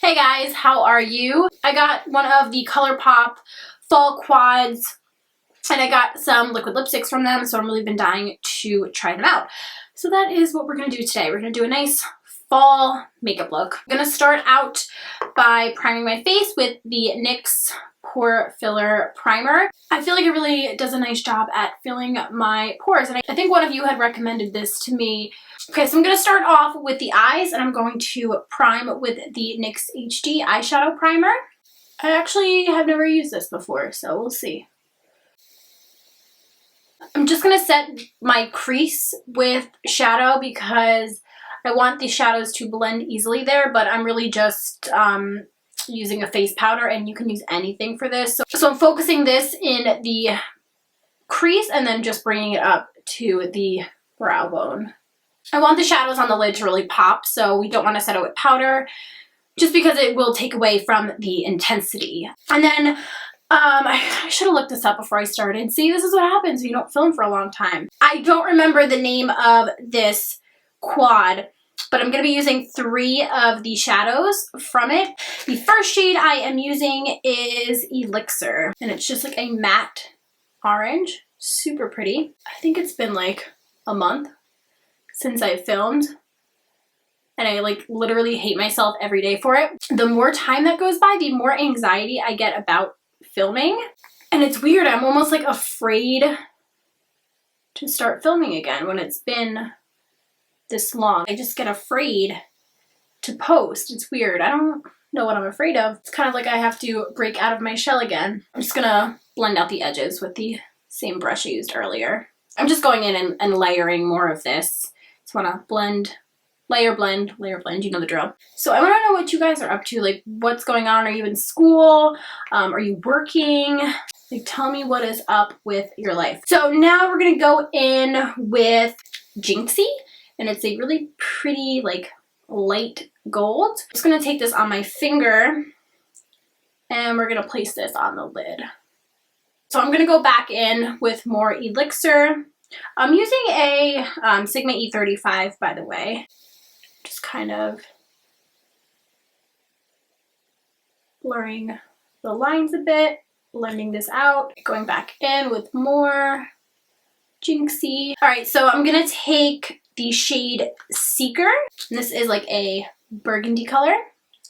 Hey guys, how are you? I got one of the Colourpop fall quads and I got some liquid lipsticks from them, so I've really been dying to try them out. So that is what we're going to do today. We're going to do a nice fall makeup look. I'm going to start out by priming my face with the NYX Pore Filler Primer. I feel like it really does a nice job at filling my pores, and I think one of you had recommended this to me. Okay, so I'm going to start off with the eyes, and I'm going to prime with the NYX HD Eyeshadow Primer. I actually have never used this before, so we'll see. I'm just going to set my crease with shadow because I want the shadows to blend easily there, but I'm really just using a face powder, and you can use anything for this. So I'm focusing this in the crease and then just bringing it up to the brow bone. I want the shadows on the lid to really pop, so we don't want to set it with powder just because it will take away from the intensity. And then I should have looked this up before I started. See, this is what happens when you don't film for a long time. I don't remember the name of this quad, but I'm going to be using 3 of the shadows from it. The first shade I am using is Elixir, and it's just like a matte orange. Super pretty. I think it's been like a month since I filmed, and I like literally hate myself every day for it. The more time that goes by, the more anxiety I get about filming, and it's weird. I'm almost like afraid to start filming again when it's been this long. I just get afraid to post. It's weird. I don't know what I'm afraid of. It's kind of like I have to break out of my shell again. I'm just gonna blend out the edges with the same brush I used earlier. I'm just going in and layering more of this. Just want to blend, layer blend, you know the drill. So I want to know what you guys are up to, like what's going on. Are you in school? Are you working? Like, tell me what is up with your life. So now we're gonna go in with Jinxie, and it's a really pretty like light gold. I'm just gonna take this on my finger and we're gonna place this on the lid. So I'm gonna go back in with more Elixir. I'm using a Sigma E35, by the way. Just kind of blurring the lines a bit, blending this out, going back in with more Jinxie. All right, so I'm gonna take the shade Seeker. And this is like a burgundy color,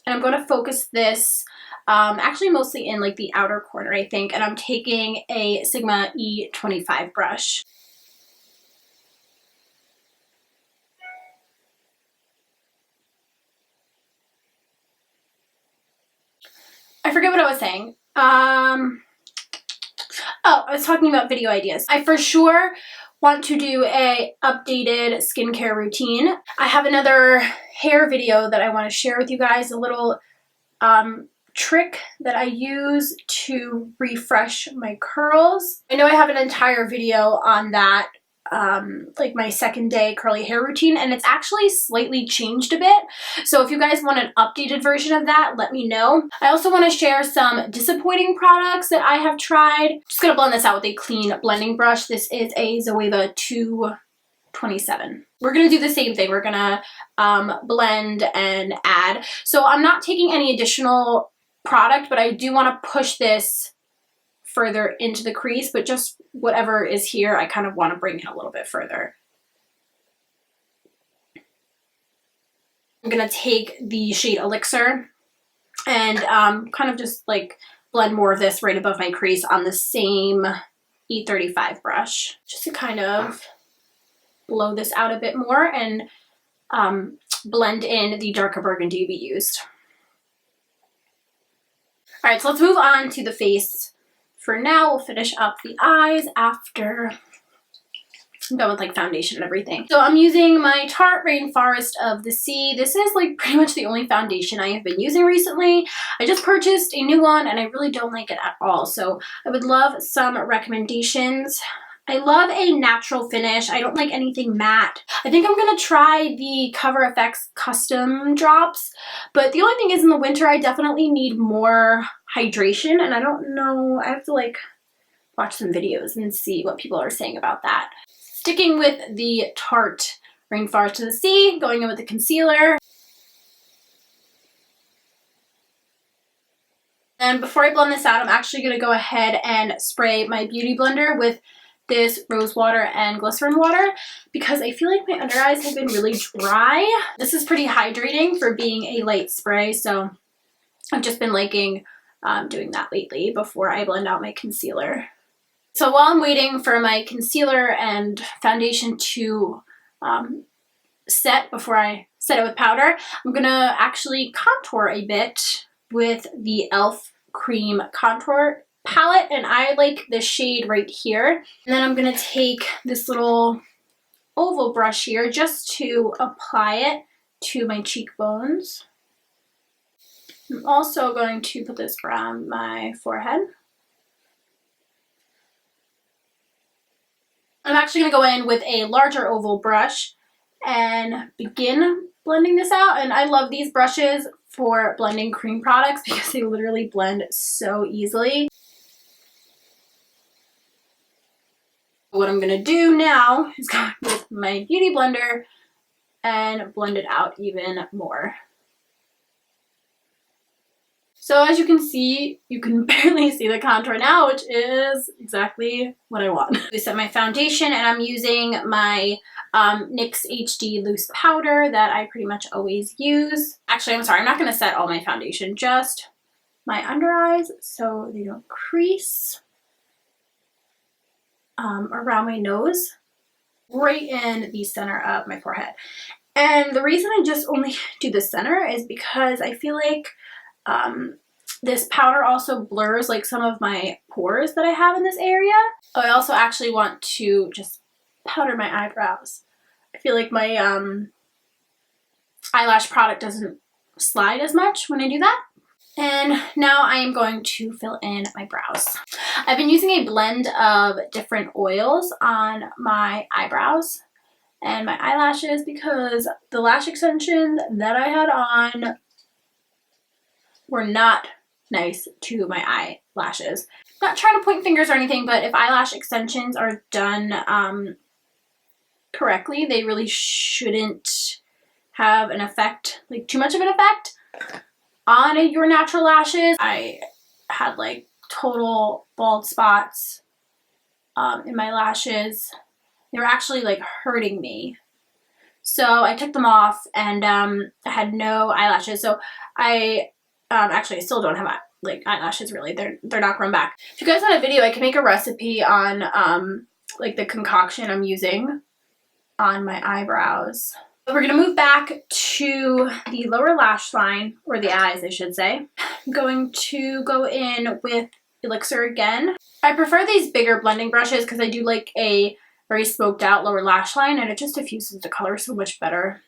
and I'm gonna focus this actually mostly in like the outer corner, I think, and I'm taking a Sigma E25 brush. I forget what I was saying. Oh, I was talking about video ideas. I for sure want to do a updated skincare routine. I have another hair video that I want to share with you guys, a little trick that I use to refresh my curls. I know I have an entire video on that, like my second day curly hair routine, and it's actually slightly changed a bit. So if you guys want an updated version of that, let me know. I also want to share some disappointing products that I have tried. Just gonna blend this out with a clean blending brush. This is a Zoeva 227. We're gonna do the same thing. We're gonna blend and add. So I'm not taking any additional product, but I do want to push this further into the crease, but just whatever is here, I kind of want to bring it a little bit further. I'm gonna take the shade Elixir and kind of just like blend more of this right above my crease on the same E35 brush, just to kind of blow this out a bit more and blend in the darker burgundy we used. All right, so let's move on to the face. For now, we'll finish up the eyes after I'm done with like foundation and everything. So I'm using my Tarte Rainforest of the Sea. This is like pretty much the only foundation I have been using recently. I just purchased a new one and I really don't like it at all. So I would love some recommendations. I love a natural finish. I don't like anything matte. I think I'm gonna try the Cover FX custom drops, but the only thing is in the winter I definitely need more hydration, and I don't know, I have to like watch some videos and see what people are saying about that. Sticking with the Tarte Rainforest of the Sea, going in with the concealer. And before I blend this out, I'm actually going to go ahead and spray my beauty blender with this rose water and glycerin water because I feel like my under eyes have been really dry. This is pretty hydrating for being a light spray, so I've just been liking doing that lately before I blend out my concealer. So while I'm waiting for my concealer and foundation to set before I set it with powder, I'm gonna actually contour a bit with the e.l.f. Cream Contour Palette, and I like the shade right here. And then I'm gonna take this little oval brush here just to apply it to my cheekbones. I'm also going to put this around my forehead. I'm actually going to go in with a larger oval brush and begin blending this out. And I love these brushes for blending cream products because they literally blend so easily. What I'm going to do now is go with my beauty blender and blend it out even more. So as you can see, you can barely see the contour now, which is exactly what I want. I set my foundation and I'm using my NYX HD loose powder that I pretty much always use. Actually, I'm sorry, I'm not going to set all my foundation, just my under eyes so they don't crease. Around my nose, right in the center of my forehead. And the reason I just only do the center is because I feel like this powder also blurs like some of my pores that I have in this area. Oh, I also actually want to just powder my eyebrows. I feel like my eyelash product doesn't slide as much when I do that. And now I am going to fill in my brows. I've been using a blend of different oils on my eyebrows and my eyelashes because the lash extensions that I had on were not nice to my eyelashes. Not trying to point fingers or anything, but if eyelash extensions are done correctly, they really shouldn't have an effect, like too much of an effect on your natural lashes. I had like total bald spots in my lashes. They were actually like hurting me. So I took them off and I had no eyelashes. So I actually still don't have like eyelashes really. They're not grown back. If you guys want a video, I can make a recipe on like the concoction I'm using on my eyebrows. We're going to move back to the lower lash line, or the eyes I should say. I'm going to go in with Elixir again. I prefer these bigger blending brushes because I do like a very smoked out lower lash line and it just diffuses the color so much better.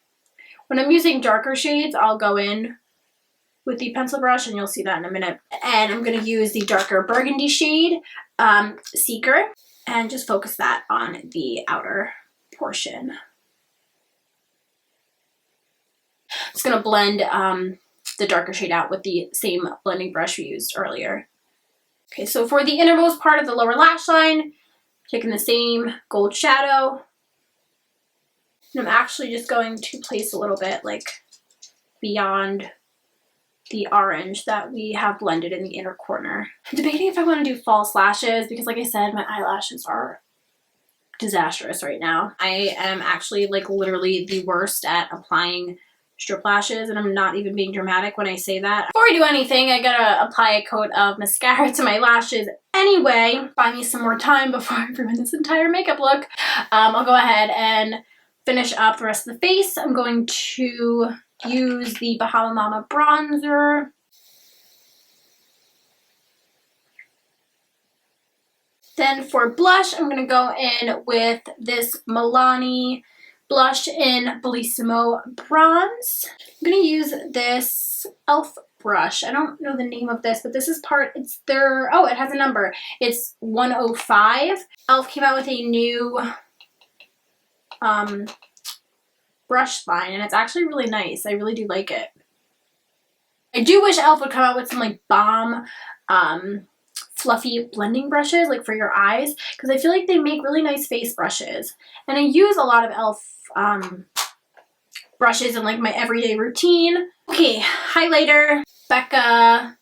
When I'm using darker shades, I'll go in with the pencil brush and you'll see that in a minute. And I'm going to use the darker burgundy shade, Seeker, and just focus that on the outer portion. Just going to blend the darker shade out with the same blending brush we used earlier. Okay, so for the innermost part of the lower lash line, taking the same gold shadow, and I'm actually just going to place a little bit like beyond the orange that we have blended in the inner corner. I'm debating if I want to do false lashes because like I said, my eyelashes are disastrous right now. I am actually like literally the worst at applying strip lashes, and I'm not even being dramatic when I say that. Before I do anything, I gotta apply a coat of mascara to my lashes anyway. Buy me some more time before I ruin this entire makeup look. I'll go ahead and finish up the rest of the face. I'm going to use the Bahama Mama bronzer. Then for blush, I'm going to go in with this Milani blush in Bellissimo Bronze. I'm going to use this e.l.f. brush. I don't know the name of this, but this is it's their, oh, it has a number. It's 105. e.l.f. came out with a new brush line, and it's actually really nice. I really do like it. I do wish e.l.f. would come out with some like bomb fluffy blending brushes like for your eyes, because I feel like they make really nice face brushes, and I use a lot of e.l.f. Brushes in like my everyday routine. Okay, highlighter, Becca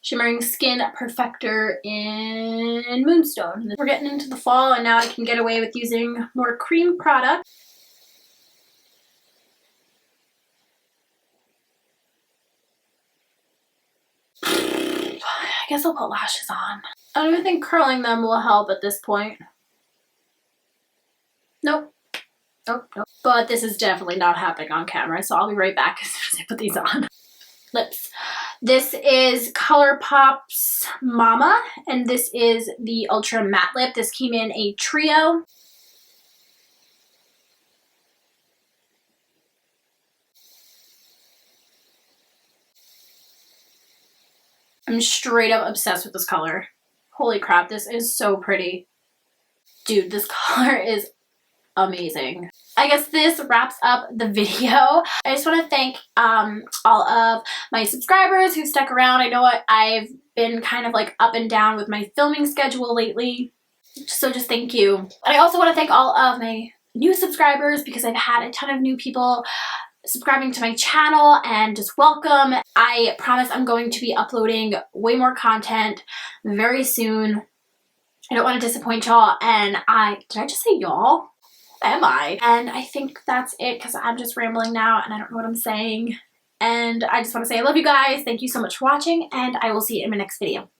Shimmering Skin Perfector in Moonstone. We're getting into the fall and now I can get away with using more cream product. I guess I'll put lashes on. I don't even think curling them will help at this point. Nope. Nope, nope. But this is definitely not happening on camera, so I'll be right back as soon as I put these on. Lips. This is Colourpop's Mama, and this is the Ultra Matte Lip. This came in a trio. I'm straight up obsessed with this color. Holy crap, this is so pretty. Dude, this color is amazing. I guess this wraps up the video. I just want to thank all of my subscribers who stuck around. I know I've been kind of like up and down with my filming schedule lately, so just thank you. And I also want to thank all of my new subscribers because I've had a ton of new people subscribing to my channel, and just welcome. I promise I'm going to be uploading way more content very soon. I don't want to disappoint y'all, and did I just say y'all? Am I? And I think that's it because I'm just rambling now and I don't know what I'm saying. And I just want to say I love you guys. Thank you so much for watching, and I will see you in my next video.